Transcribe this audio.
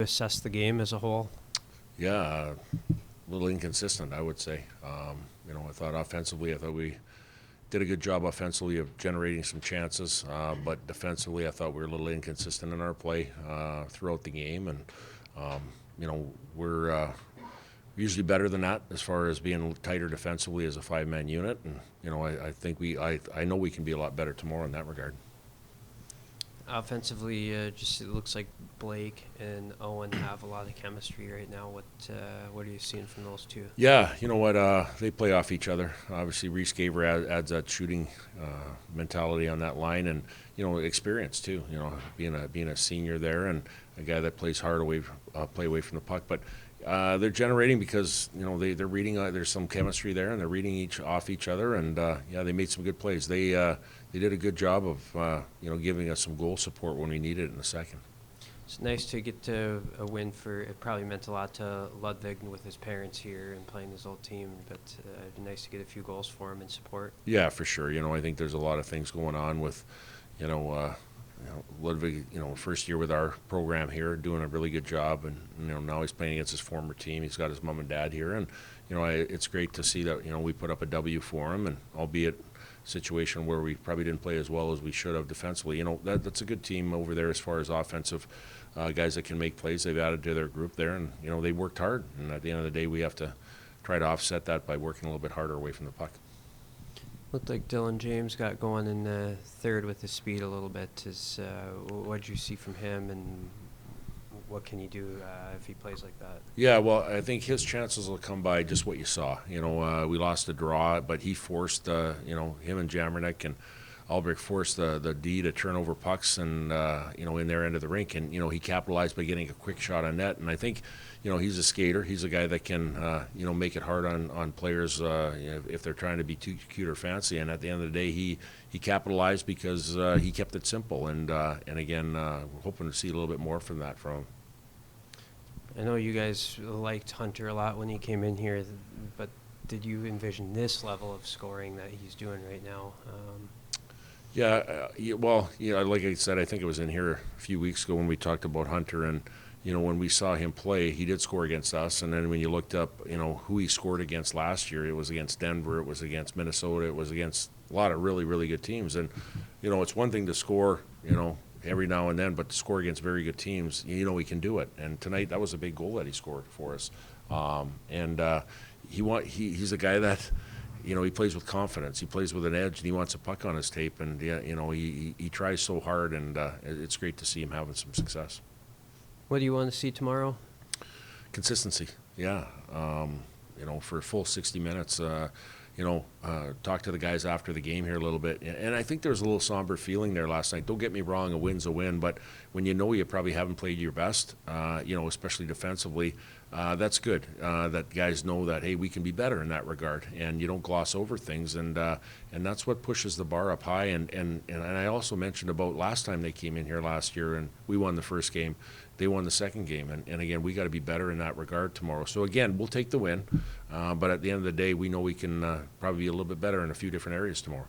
assess the game as a whole? Yeah, a little inconsistent, I would say. I thought offensively, I thought we did a good job offensively of generating some chances, but defensively, I thought we were a little inconsistent in our play throughout the game, and we're usually better than that as far as being tighter defensively as a five-man unit, and I think I know we can be a lot better tomorrow in that regard. Offensively, just it looks like Blake and Owen have a lot of chemistry right now. What are you seeing from those two? Yeah, you know what? They play off each other. Obviously, Reese Gaver adds that shooting mentality on that line, and experience too. Being a senior there and a guy that plays hard play away from the puck. But they're generating because they're reading. There's some chemistry there, and they're reading off each other. And they made some good plays. They did a good job of giving us some goal support when we needed it in the second. It's nice to get to a win for. It probably meant a lot to Ludwig with his parents here and playing his old team, but it'd be nice to get a few goals for him and support. Yeah, for sure. I think there's a lot of things going on with, Ludwig. First year with our program here, doing a really good job, and now he's playing against his former team. He's got his mom and dad here, and it's great to see that we put up a W for him, and albeit situation where we probably didn't play as well as we should have defensively. That's a good team over there as far as offensive guys that can make plays. They've added to their group there, and they worked hard. And at the end of the day, we have to try to offset that by working a little bit harder away from the puck. Looked like Dylan James got going in the third with his speed a little bit. What did you see from him, and what can you do if he plays like that? Yeah, well, I think his chances will come by just what you saw. We lost a draw, but he forced, him and Jamernick and Albrecht forced the D to turn over pucks and, in their end of the rink. And, he capitalized by getting a quick shot on net. And I think, he's a skater. He's a guy that can, make it hard on players if they're trying to be too cute or fancy. And at the end of the day, he capitalized because he kept it simple. And again, we're hoping to see a little bit more from that from him. I know you guys liked Hunter a lot when he came in here, but did you envision this level of scoring that he's doing right now? Like I said, I think it was in here a few weeks ago when we talked about Hunter, and when we saw him play, he did score against us. And then when you looked up, who he scored against last year, it was against Denver, it was against Minnesota, it was against a lot of really, really good teams. And it's one thing to score, every now and then, but to score against very good teams, he can do it. And tonight, that was a big goal that he scored for us. He's a guy that, he plays with confidence. He plays with an edge, and he wants a puck on his tape. And he tries so hard, and it's great to see him having some success. What do you want to see tomorrow? Consistency, yeah. For a full 60 minutes. Talk to the guys after the game here a little bit. And I think there was a little somber feeling there last night. Don't get me wrong, a win's a win, but when you probably haven't played your best, especially defensively, that's good. That guys know that, hey, we can be better in that regard, and you don't gloss over things, and that's what pushes the bar up high. And I also mentioned about last time they came in here last year, and we won the first game. They won the second game, and again, we got to be better in that regard tomorrow. So again, we'll take the win, but at the end of the day, we know we can probably be a little bit better in a few different areas tomorrow.